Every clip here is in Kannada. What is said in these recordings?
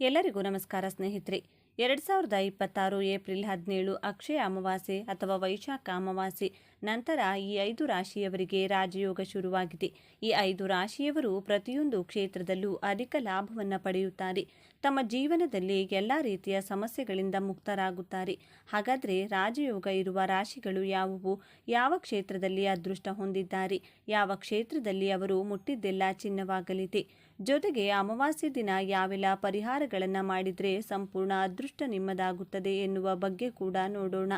ಎಲ್ಲರಿಗೂ ನಮಸ್ಕಾರ ಸ್ನೇಹಿತರೆ. 2026 ಏಪ್ರಿಲ್ 17 ಅಕ್ಷಯ ಅಮಾವಾಸ್ಯೆ ಅಥವಾ ವೈಶಾಖ ಅಮಾವಾಸ್ಯೆ ನಂತರ ಈ 5 ರಾಶಿಯವರಿಗೆ ರಾಜಯೋಗ ಶುರುವಾಗಿದೆ. ಈ 5 ರಾಶಿಯವರು ಪ್ರತಿಯೊಂದು ಕ್ಷೇತ್ರದಲ್ಲೂ ಅಧಿಕ ಲಾಭವನ್ನು ಪಡೆಯುತ್ತಾರೆ. ತಮ್ಮ ಜೀವನದಲ್ಲಿ ಎಲ್ಲ ರೀತಿಯ ಸಮಸ್ಯೆಗಳಿಂದ ಮುಕ್ತರಾಗುತ್ತಾರೆ. ಹಾಗಾದರೆ ರಾಜಯೋಗ ಇರುವ ರಾಶಿಗಳು ಯಾವುವು? ಯಾವ ಕ್ಷೇತ್ರದಲ್ಲಿ ಅದೃಷ್ಟ ಹೊಂದಿದ್ದಾರೆ? ಯಾವ ಕ್ಷೇತ್ರದಲ್ಲಿ ಅವರು ಮುಟ್ಟಿದ್ದೆಲ್ಲ ಚಿನ್ನವಾಗಲಿದೆ? ಜೊತೆಗೆ ಅಮಾವಾಸ್ಯೆ ದಿನ ಯಾವೆಲ್ಲ ಪರಿಹಾರಗಳನ್ನು ಮಾಡಿದರೆ ಸಂಪೂರ್ಣ ಅದೃಷ್ಟ ನಿಮ್ಮದಾಗುತ್ತದೆ ಎನ್ನುವ ಬಗ್ಗೆ ಕೂಡ ನೋಡೋಣ.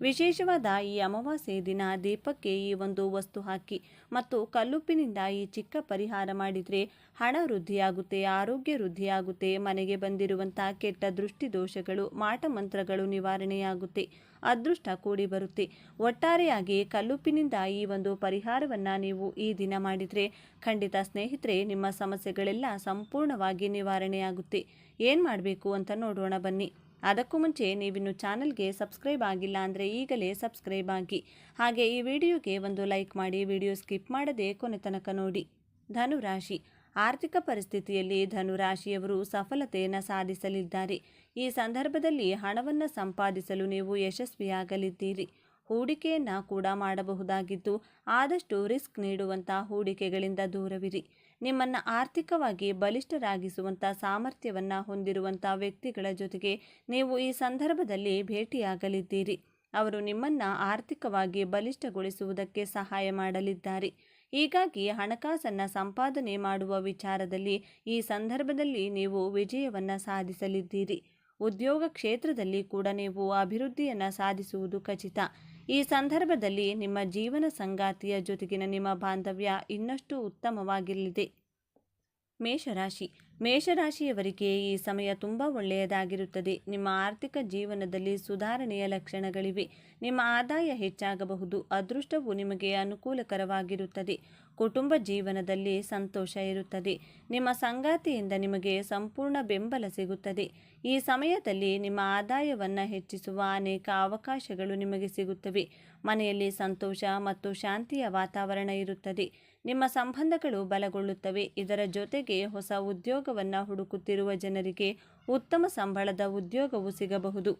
ವಿಶೇಷವಾದ ಈ ಅಮಾವಾಸ್ಯೆ ದಿನ ದೀಪಕ್ಕೆ ಈ ಒಂದು ವಸ್ತು ಹಾಕಿ ಮತ್ತು ಕಲ್ಲುಪ್ಪಿನಿಂದ ಈ ಚಿಕ್ಕ ಪರಿಹಾರ ಮಾಡಿದರೆ ಹಣ ವೃದ್ಧಿಯಾಗುತ್ತೆ, ಆರೋಗ್ಯ ವೃದ್ಧಿಯಾಗುತ್ತೆ, ಮನೆಗೆ ಬಂದಿರುವಂತಹ ಕೆಟ್ಟ ದೃಷ್ಟಿ ದೋಷಗಳು, ಮಾಟಮಂತ್ರಗಳು ನಿವಾರಣೆಯಾಗುತ್ತೆ, ಅದೃಷ್ಟ ಕೂಡಿ ಬರುತ್ತೆ. ಒಟ್ಟಾರೆಯಾಗಿ ಕಲ್ಲುಪ್ಪಿನಿಂದ ಈ ಒಂದು ಪರಿಹಾರವನ್ನು ನೀವು ಈ ದಿನ ಮಾಡಿದರೆ ಖಂಡಿತ ಸ್ನೇಹಿತರೆ ನಿಮ್ಮ ಸಮಸ್ಯೆಗಳೆಲ್ಲ ಸಂಪೂರ್ಣವಾಗಿ ನಿವಾರಣೆಯಾಗುತ್ತೆ. ಏನು ಮಾಡಬೇಕು ಅಂತ ನೋಡೋಣ ಬನ್ನಿ. ಅದಕ್ಕೂ ಮುಂಚೆ ನೀವಿನ್ನು ಚಾನಲ್ಗೆ ಸಬ್ಸ್ಕ್ರೈಬ್ ಆಗಿಲ್ಲ ಅಂದರೆ ಈಗಲೇ ಸಬ್ಸ್ಕ್ರೈಬ್ ಆಗಿ, ಹಾಗೆ ಈ ವಿಡಿಯೋಗೆ ಒಂದು ಲೈಕ್ ಮಾಡಿ, ವಿಡಿಯೋ ಸ್ಕಿಪ್ ಮಾಡದೆ ಕೊನೆ ತನಕ ನೋಡಿ. ಧನುರಾಶಿ. ಆರ್ಥಿಕ ಪರಿಸ್ಥಿತಿಯಲ್ಲಿ ಧನುರಾಶಿಯವರು ಸಫಲತೆಯನ್ನು ಸಾಧಿಸಲಿದ್ದಾರೆ. ಈ ಸಂದರ್ಭದಲ್ಲಿ ಹಣವನ್ನು ಸಂಪಾದಿಸಲು ನೀವು ಯಶಸ್ವಿಯಾಗಲಿದ್ದೀರಿ. ಹೂಡಿಕೆಯನ್ನು ಕೂಡ ಮಾಡಬಹುದಾಗಿದ್ದು ಆದಷ್ಟು ರಿಸ್ಕ್ ನೀಡುವಂಥ ಹೂಡಿಕೆಗಳಿಂದ ದೂರವಿರಿ. ನಿಮ್ಮನ್ನು ಆರ್ಥಿಕವಾಗಿ ಬಲಿಷ್ಠರಾಗಿಸುವಂಥ ಸಾಮರ್ಥ್ಯವನ್ನು ಹೊಂದಿರುವಂಥ ವ್ಯಕ್ತಿಗಳ ಜೊತೆಗೆ ನೀವು ಈ ಸಂದರ್ಭದಲ್ಲಿ ಭೇಟಿಯಾಗಲಿದ್ದೀರಿ. ಅವರು ನಿಮ್ಮನ್ನು ಆರ್ಥಿಕವಾಗಿ ಬಲಿಷ್ಠಗೊಳಿಸುವುದಕ್ಕೆ ಸಹಾಯ ಮಾಡಲಿದ್ದಾರೆ. ಹೀಗಾಗಿ ಹಣಕಾಸನ್ನು ಸಂಪಾದನೆ ಮಾಡುವ ವಿಚಾರದಲ್ಲಿ ಈ ಸಂದರ್ಭದಲ್ಲಿ ನೀವು ವಿಜಯವನ್ನು ಸಾಧಿಸಲಿದ್ದೀರಿ. ಉದ್ಯೋಗ ಕ್ಷೇತ್ರದಲ್ಲಿ ಕೂಡ ನೀವು ಅಭಿವೃದ್ಧಿಯನ್ನು ಸಾಧಿಸುವುದು ಖಚಿತ. ಈ ಸಂದರ್ಭದಲ್ಲಿ ನಿಮ್ಮ ಜೀವನ ಸಂಗಾತಿಯ ಜೊತೆಗಿನ ನಿಮ್ಮ ಬಾಂಧವ್ಯ ಇನ್ನಷ್ಟು ಉತ್ತಮವಾಗಿರಲಿದೆ. ಮೇಷರಾಶಿ. ಮೇಷರಾಶಿಯವರಿಗೆ ಈ ಸಮಯ ತುಂಬ ಒಳ್ಳೆಯದಾಗಿರುತ್ತದೆ. ನಿಮ್ಮ ಆರ್ಥಿಕ ಜೀವನದಲ್ಲಿ ಸುಧಾರಣೆಯ ಲಕ್ಷಣಗಳಿವೆ. ನಿಮ್ಮ ಆದಾಯ ಹೆಚ್ಚಾಗಬಹುದು. ಅದೃಷ್ಟವು ನಿಮಗೆ ಅನುಕೂಲಕರವಾಗಿರುತ್ತದೆ. ಕುಟುಂಬ ಜೀವನದಲ್ಲಿ ಸಂತೋಷ ಇರುತ್ತದೆ. ನಿಮ್ಮ ಸಂಗಾತಿಯಿಂದ ನಿಮಗೆ ಸಂಪೂರ್ಣ ಬೆಂಬಲ ಸಿಗುತ್ತದೆ. ಈ ಸಮಯದಲ್ಲಿ ನಿಮ್ಮ ಆದಾಯವನ್ನು ಹೆಚ್ಚಿಸುವ ಅನೇಕ ಅವಕಾಶಗಳು ನಿಮಗೆ ಸಿಗುತ್ತವೆ. ಮನೆಯಲ್ಲಿ ಸಂತೋಷ ಮತ್ತು ಶಾಂತಿಯ ವಾತಾವರಣ ಇರುತ್ತದೆ. ನಿಮ್ಮ ಸಂಬಂಧಗಳು ಬಲಗೊಳ್ಳುತ್ತವೆ. ಇದರ ಜೊತೆಗೆ ಹೊಸ ಉದ್ಯೋಗವನ್ನು ಹುಡುಕುತ್ತಿರುವ ಜನರಿಗೆ ಉತ್ತಮ ಸಂಬಳದ ಉದ್ಯೋಗವು ಸಿಗಬಹುದು.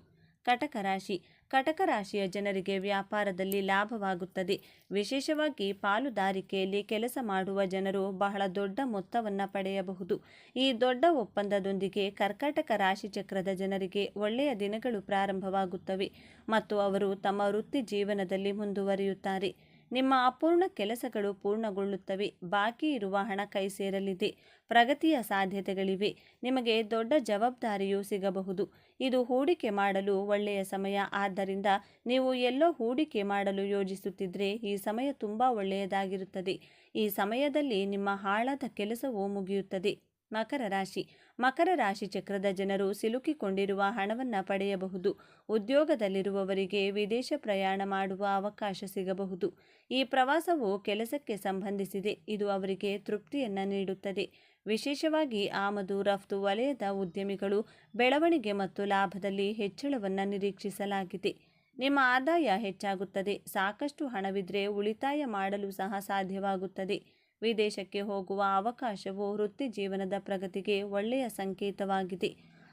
ಕಟಕ ರಾಶಿ. ಕಟಕ ರಾಶಿಯ ಜನರಿಗೆ ವ್ಯಾಪಾರದಲ್ಲಿ ಲಾಭವಾಗುತ್ತದೆ. ವಿಶೇಷವಾಗಿ ಪಾಲುದಾರಿಕೆಯಲ್ಲಿ ಕೆಲಸ ಮಾಡುವ ಜನರು ಬಹಳ ದೊಡ್ಡ ಮೊತ್ತವನ್ನು ಪಡೆಯಬಹುದು. ಈ ದೊಡ್ಡ ಒಪ್ಪಂದದೊಂದಿಗೆ ಕರ್ಕಾಟಕ ರಾಶಿ ಚಕ್ರದ ಜನರಿಗೆ ಒಳ್ಳೆಯ ದಿನಗಳು ಪ್ರಾರಂಭವಾಗುತ್ತವೆ ಮತ್ತು ಅವರು ತಮ್ಮ ವೃತ್ತಿ ಜೀವನದಲ್ಲಿ ಮುಂದುವರಿಯುತ್ತಾರೆ. ನಿಮ್ಮ ಅಪೂರ್ಣ ಕೆಲಸಗಳು ಪೂರ್ಣಗೊಳ್ಳುತ್ತವೆ. ಬಾಕಿ ಇರುವ ಹಣ ಕೈ ಸೇರಲಿದೆ. ಪ್ರಗತಿಯ ಸಾಧ್ಯತೆಗಳಿವೆ. ನಿಮಗೆ ದೊಡ್ಡ ಜವಾಬ್ದಾರಿಯೂ ಸಿಗಬಹುದು. ಇದು ಹೂಡಿಕೆ ಮಾಡಲು ಒಳ್ಳೆಯ ಸಮಯ. ಆದ್ದರಿಂದ ನೀವು ಎಲ್ಲೋ ಹೂಡಿಕೆ ಮಾಡಲು ಯೋಜಿಸುತ್ತಿದ್ದರೆ ಈ ಸಮಯ ತುಂಬ ಒಳ್ಳೆಯದಾಗಿರುತ್ತದೆ. ಈ ಸಮಯದಲ್ಲಿ ನಿಮ್ಮ ಹಾಳಾದ ಕೆಲಸವೂ ಮುಗಿಯುತ್ತದೆ. ಮಕರ ರಾಶಿ. ಮಕರ ರಾಶಿ ಚಕ್ರದ ಜನರು ಸಿಲುಕಿಕೊಂಡಿರುವ ಹಣವನ್ನು ಪಡೆಯಬಹುದು. ಉದ್ಯೋಗದಲ್ಲಿರುವವರಿಗೆ ವಿದೇಶ ಪ್ರಯಾಣ ಮಾಡುವ ಅವಕಾಶ ಸಿಗಬಹುದು. ಈ ಪ್ರವಾಸವು ಕೆಲಸಕ್ಕೆ ಸಂಬಂಧಿಸಿದೆ. ಇದು ಅವರಿಗೆ ತೃಪ್ತಿಯನ್ನು ನೀಡುತ್ತದೆ. ವಿಶೇಷವಾಗಿ ಆಮದು ರಫ್ತು ವಲಯದ ಉದ್ಯಮಿಗಳು ಬೆಳವಣಿಗೆ ಮತ್ತು ಲಾಭದಲ್ಲಿ ಹೆಚ್ಚಳವನ್ನು ನಿರೀಕ್ಷಿಸಲಾಗಿದೆ. ನಿಮ್ಮ ಆದಾಯ ಹೆಚ್ಚಾಗುತ್ತದೆ. ಸಾಕಷ್ಟು ಹಣವಿದ್ದರೆ ಉಳಿತಾಯ ಮಾಡಲು ಸಹ ಸಾಧ್ಯವಾಗುತ್ತದೆ. ವಿದೇಶಕ್ಕೆ ಹೋಗುವ ಅವಕಾಶವು ವೃತ್ತಿ ಜೀವನದ ಪ್ರಗತಿಗೆ ಒಳ್ಳೆಯ ಸಂಕೇತವಾಗಿದೆ.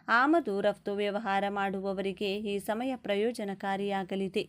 ಆಮದು ರಫ್ತು ವ್ಯವಹಾರ ಮಾಡುವವರಿಗೆ ಈ ಸಮಯ ಪ್ರಯೋಜನಕಾರಿಯಾಗಲಿದೆ.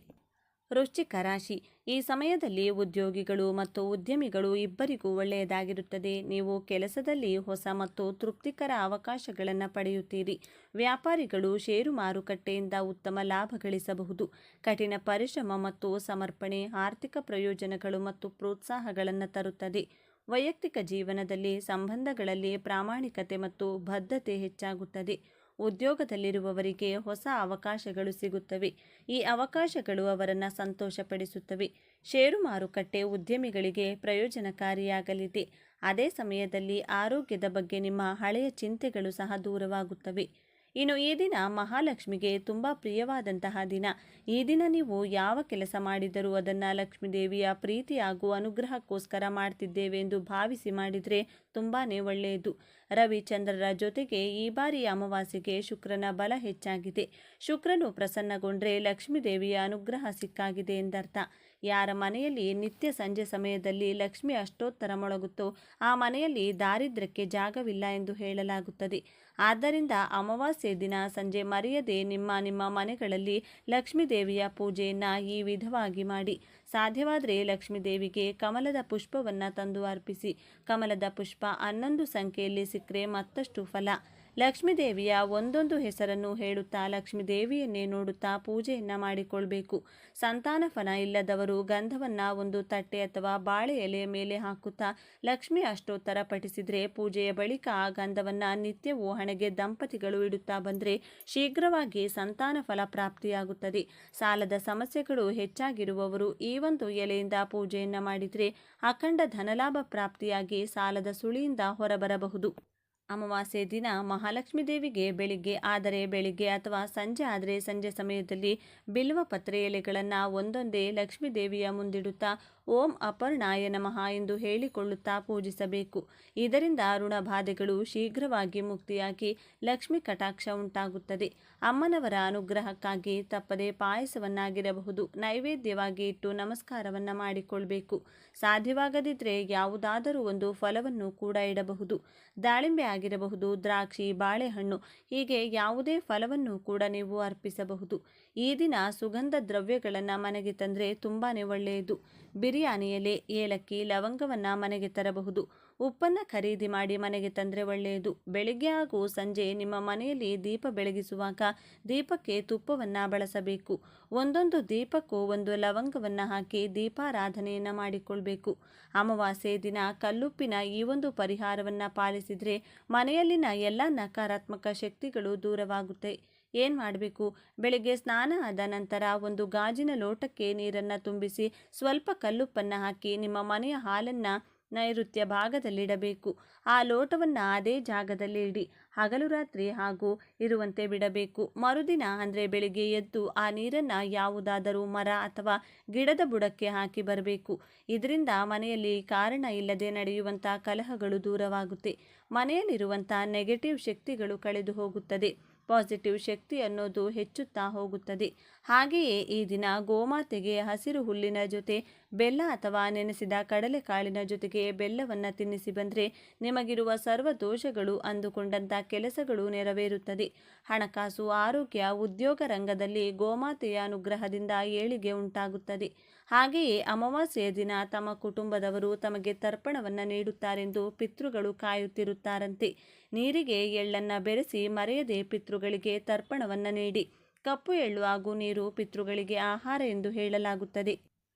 ವೃಶ್ಚಿಕ ರಾಶಿ. ಈ ಸಮಯದಲ್ಲಿ ಉದ್ಯೋಗಿಗಳು ಮತ್ತು ಉದ್ಯಮಿಗಳು ಇಬ್ಬರಿಗೂ ಒಳ್ಳೆಯದಾಗಿರುತ್ತದೆ. ನೀವು ಕೆಲಸದಲ್ಲಿ ಹೊಸ ಮತ್ತು ತೃಪ್ತಿಕರ ಅವಕಾಶಗಳನ್ನು ಪಡೆಯುತ್ತೀರಿ. ವ್ಯಾಪಾರಿಗಳು ಷೇರು ಮಾರುಕಟ್ಟೆಯಿಂದ ಉತ್ತಮ ಲಾಭ ಗಳಿಸಬಹುದು. ಕಠಿಣ ಪರಿಶ್ರಮ ಮತ್ತು ಸಮರ್ಪಣೆ ಆರ್ಥಿಕ ಪ್ರಯೋಜನಗಳು ಮತ್ತು ಪ್ರೋತ್ಸಾಹಗಳನ್ನು ತರುತ್ತದೆ. ವೈಯಕ್ತಿಕ ಜೀವನದಲ್ಲಿ ಸಂಬಂಧಗಳಲ್ಲಿ ಪ್ರಾಮಾಣಿಕತೆ ಮತ್ತು ಬದ್ಧತೆ ಹೆಚ್ಚಾಗುತ್ತದೆ. ಉದ್ಯೋಗದಲ್ಲಿರುವವರಿಗೆ ಹೊಸ ಅವಕಾಶಗಳು ಸಿಗುತ್ತವೆ. ಈ ಅವಕಾಶಗಳು ಅವರನ್ನು ಸಂತೋಷಪಡಿಸುತ್ತವೆ. ಷೇರು ಮಾರುಕಟ್ಟೆ ಉದ್ಯಮಿಗಳಿಗೆ ಪ್ರಯೋಜನಕಾರಿಯಾಗಲಿದೆ. ಅದೇ ಸಮಯದಲ್ಲಿ ಆರೋಗ್ಯದ ಬಗ್ಗೆ ನಿಮ್ಮ ಹಳೆಯ ಚಿಂತೆಗಳು ಸಹ ದೂರವಾಗುತ್ತವೆ. ಇನ್ನು ಈ ದಿನ ಮಹಾಲಕ್ಷ್ಮಿಗೆ ತುಂಬ ಪ್ರಿಯವಾದಂತಹ ದಿನ. ಈ ದಿನ ನೀವು ಯಾವ ಕೆಲಸ ಮಾಡಿದರೂ ಅದನ್ನು ಲಕ್ಷ್ಮೀದೇವಿಯ ಪ್ರೀತಿ ಹಾಗೂ ಅನುಗ್ರಹಕ್ಕೋಸ್ಕರ ಮಾಡ್ತಿದ್ದೇವೆ ಎಂದು ಭಾವಿಸಿ ಮಾಡಿದರೆ ತುಂಬಾ ಒಳ್ಳೆಯದು. ರವಿಚಂದ್ರರ ಜೊತೆಗೆ ಈ ಬಾರಿಯ ಅಮಾವಾಸ್ಯೆಗೆ ಶುಕ್ರನ ಬಲ ಹೆಚ್ಚಾಗಿದೆ. ಶುಕ್ರನು ಪ್ರಸನ್ನಗೊಂಡ್ರೆ ಲಕ್ಷ್ಮೀದೇವಿಯ ಅನುಗ್ರಹ ಸಿಕ್ಕಾಗಿದೆ ಎಂದರ್ಥ. ಯಾರ ಮನೆಯಲ್ಲಿ ನಿತ್ಯ ಸಂಜೆ ಸಮಯದಲ್ಲಿ ಲಕ್ಷ್ಮಿ ಅಷ್ಟೋತ್ತರ ಮೊಳಗುತ್ತೋ ಆ ಮನೆಯಲ್ಲಿ ದಾರಿದ್ರ್ಯಕ್ಕೆ ಜಾಗವಿಲ್ಲ ಎಂದು ಹೇಳಲಾಗುತ್ತದೆ. ಆದ್ದರಿಂದ ಅಮಾವಾಸ್ಯೆ ದಿನ ಸಂಜೆ ಮರೆಯದೆ ನಿಮ್ಮ ಮನೆಗಳಲ್ಲಿ ಲಕ್ಷ್ಮೀ ದೇವಿಯ ಪೂಜೆಯನ್ನು ಈ ವಿಧವಾಗಿ ಮಾಡಿ. ಸಾಧ್ಯವಾದರೆ ಲಕ್ಷ್ಮೀ ದೇವಿಗೆ ಕಮಲದ ಪುಷ್ಪವನ್ನು ತಂದು ಅರ್ಪಿಸಿ. ಕಮಲದ ಪುಷ್ಪ 11 ಸಂಖ್ಯೆಯಲ್ಲಿ ಸಿಕ್ಕರೆ ಮತ್ತಷ್ಟು ಫಲ. ಲಕ್ಷ್ಮೀ ದೇವಿಯ ಒಂದೊಂದು ಹೆಸರನ್ನು ಹೇಳುತ್ತಾ ಲಕ್ಷ್ಮೀ ದೇವಿಯನ್ನೇ ನೋಡುತ್ತಾ ಪೂಜೆಯನ್ನು ಮಾಡಿಕೊಳ್ಬೇಕು. ಸಂತಾನ ಫಲ ಇಲ್ಲದವರು ಗಂಧವನ್ನು ಒಂದು ತಟ್ಟೆ ಅಥವಾ ಬಾಳೆ ಎಲೆಯ ಮೇಲೆ ಹಾಕುತ್ತಾ ಲಕ್ಷ್ಮೀ ಅಷ್ಟೋತ್ತರ ಪಠಿಸಿದರೆ ಪೂಜೆಯ ಬಳಿಕ ಆ ಗಂಧವನ್ನು ನಿತ್ಯವೂ ಹಣೆಗೆ ದಂಪತಿಗಳು ಇಡುತ್ತಾ ಬಂದರೆ ಶೀಘ್ರವಾಗಿ ಸಂತಾನ ಫಲ ಪ್ರಾಪ್ತಿಯಾಗುತ್ತದೆ. ಸಾಲದ ಸಮಸ್ಯೆಗಳು ಹೆಚ್ಚಾಗಿರುವವರು ಈ ಒಂದು ಎಲೆಯಿಂದ ಪೂಜೆಯನ್ನು ಮಾಡಿದರೆ ಅಖಂಡ ಧನಲಾಭ ಪ್ರಾಪ್ತಿಯಾಗಿ ಸಾಲದ ಸುಳಿಯಿಂದ ಹೊರಬರಬಹುದು. ಅಮಾವಾಸ್ಯೆ ದಿನ ಮಹಾಲಕ್ಷ್ಮೀ ದೇವಿಗೆ ಬೆಳಿಗ್ಗೆ ಅಥವಾ ಸಂಜೆ ಆದರೆ ಸಂಜೆ ಸಮಯದಲ್ಲಿ ಬಿಲ್ವ ಪತ್ರೆ ಎಲೆಗಳನ್ನು ಒಂದೊಂದೇ ಲಕ್ಷ್ಮೀ ದೇವಿಯ ಮುಂದಿಡುತ್ತಾ ಓಂ ಅಪರ್ಣಾಯ ನಮಃ ಎಂದು ಹೇಳಿಕೊಳ್ಳುತ್ತಾ ಪೂಜಿಸಬೇಕು. ಇದರಿಂದ ಋಣಬಾಧೆಗಳು ಶೀಘ್ರವಾಗಿ ಮುಕ್ತಿಯಾಗಿ ಲಕ್ಷ್ಮೀ ಕಟಾಕ್ಷ ಉಂಟಾಗುತ್ತದೆ. ಅಮ್ಮನವರ ಅನುಗ್ರಹಕ್ಕಾಗಿ ತಪ್ಪದೆ ಪಾಯಸವನ್ನಾಗಿರಬಹುದು ನೈವೇದ್ಯವಾಗಿ ಇಟ್ಟು ನಮಸ್ಕಾರವನ್ನು ಮಾಡಿಕೊಳ್ಬೇಕು. ಸಾಧ್ಯವಾಗದಿದ್ದರೆ ಯಾವುದಾದರೂ ಒಂದು ಫಲವನ್ನು ಕೂಡ ಇಡಬಹುದು. ದಾಳಿಂಬೆ ಆಗಿರಬಹುದು, ದ್ರಾಕ್ಷಿ, ಬಾಳೆಹಣ್ಣು, ಹೀಗೆ ಯಾವುದೇ ಫಲವನ್ನು ಕೂಡ ನೀವು ಅರ್ಪಿಸಬಹುದು. ಈ ದಿನ ಸುಗಂಧ ದ್ರವ್ಯಗಳನ್ನು ಮನೆಗೆ ತಂದರೆ ತುಂಬಾ ಒಳ್ಳೆಯದು. ಬಿರಿಯಾನಿ ಎಲೆ, ಏಲಕ್ಕಿ, ಲವಂಗವನ್ನು ಮನೆಗೆ ತರಬಹುದು. ಉಪ್ಪನ್ನು ಖರೀದಿ ಮಾಡಿ ಮನೆಗೆ ತಂದರೆ ಒಳ್ಳೆಯದು. ಬೆಳಿಗ್ಗೆ ಹಾಗೂ ಸಂಜೆ ನಿಮ್ಮ ಮನೆಯಲ್ಲಿ ದೀಪ ಬೆಳಗಿಸುವಾಗ ದೀಪಕ್ಕೆ ತುಪ್ಪವನ್ನು ಬಳಸಬೇಕು. ಒಂದೊಂದು ದೀಪಕ್ಕೂ ಒಂದು ಲವಂಗವನ್ನು ಹಾಕಿ ದೀಪಾರಾಧನೆಯನ್ನು ಮಾಡಿಕೊಳ್ಬೇಕು. ಅಮಾವಾಸ್ಯೆ ದಿನ ಕಲ್ಲುಪ್ಪಿನ ಈ ಒಂದು ಪರಿಹಾರವನ್ನು ಪಾಲಿಸಿದರೆ ಮನೆಯಲ್ಲಿನ ಎಲ್ಲ ನಕಾರಾತ್ಮಕ ಶಕ್ತಿಗಳು ದೂರವಾಗುತ್ತೆ. ಏನು ಮಾಡಬೇಕು? ಬೆಳಿಗ್ಗೆ ಸ್ನಾನ ಆದ ನಂತರ ಒಂದು ಗಾಜಿನ ಲೋಟಕ್ಕೆ ನೀರನ್ನು ತುಂಬಿಸಿ ಸ್ವಲ್ಪ ಕಲ್ಲುಪ್ಪನ್ನು ಹಾಕಿ ನಿಮ್ಮ ಮನೆಯ ಹಾಲನ್ನು ನೈಋತ್ಯ ಭಾಗದಲ್ಲಿಡಬೇಕು. ಆ ಲೋಟವನ್ನು ಅದೇ ಜಾಗದಲ್ಲಿ ಇಡಿ. ಹಗಲು ರಾತ್ರಿ ಹಾಗೂ ಇರುವಂತೆ ಬಿಡಬೇಕು. ಮರುದಿನ ಅಂದರೆ ಬೆಳಿಗ್ಗೆ ಎದ್ದು ಆ ನೀರನ್ನು ಯಾವುದಾದರೂ ಮರ ಅಥವಾ ಗಿಡದ ಬುಡಕ್ಕೆ ಹಾಕಿ ಬರಬೇಕು. ಇದರಿಂದ ಮನೆಯಲ್ಲಿ ಕಾರಣ ಇಲ್ಲದೆ ನಡೆಯುವಂಥ ಕಲಹಗಳು ದೂರವಾಗುತ್ತೆ. ಮನೆಯಲ್ಲಿರುವಂಥ ನೆಗೆಟಿವ್ ಶಕ್ತಿಗಳು ಕಳೆದು ಹೋಗುತ್ತದೆ. ಪಾಸಿಟಿವ್ ಶಕ್ತಿ ಅನ್ನೋದು ಹೆಚ್ಚುತ್ತಾ ಹೋಗುತ್ತದೆ. ಹಾಗೆಯೇ ಈ ದಿನ ಗೋಮಾತೆಗೆ ಹಸಿರು ಹುಲ್ಲಿನ ಜೊತೆ ಬೆಲ್ಲ ಅಥವಾ ನೆನೆಸಿದ ಕಡಲೆಕಾಳಿನ ಜೊತೆಗೆ ಬೆಲ್ಲವನ್ನು ತಿನ್ನಿಸಿ ಬಂದರೆ ನಿಮಗಿರುವ ಸರ್ವ ದೋಷಗಳು ಅಂದುಕೊಂಡಂಥ ಕೆಲಸಗಳು ನೆರವೇರುತ್ತದೆ. ಹಣಕಾಸು, ಆರೋಗ್ಯ, ಉದ್ಯೋಗ ರಂಗದಲ್ಲಿ ಗೋಮಾತೆಯ ಅನುಗ್ರಹದಿಂದ ಏಳಿಗೆ ಉಂಟಾಗುತ್ತದೆ. ಹಾಗೆಯೇ ಅಮಾವಾಸ್ಯೆಯ ದಿನ ತಮ್ಮ ಕುಟುಂಬದವರು ತಮಗೆ ತರ್ಪಣವನ್ನು ನೀಡುತ್ತಾರೆಂದು ಪಿತೃಗಳು ಕಾಯುತ್ತಿರುತ್ತಾರಂತೆ. ನೀರಿಗೆ ಎಳ್ಳನ್ನು ಬೆರೆಸಿ ಮರೆಯದೆ ಪಿತೃಗಳಿಗೆ ತರ್ಪಣವನ್ನು ನೀಡಿ. ಕಪ್ಪು ಎಳ್ಳು ಹಾಗೂ ನೀರು ಪಿತೃಗಳಿಗೆ ಆಹಾರ ಎಂದು ಹೇಳಲಾಗುತ್ತದೆ.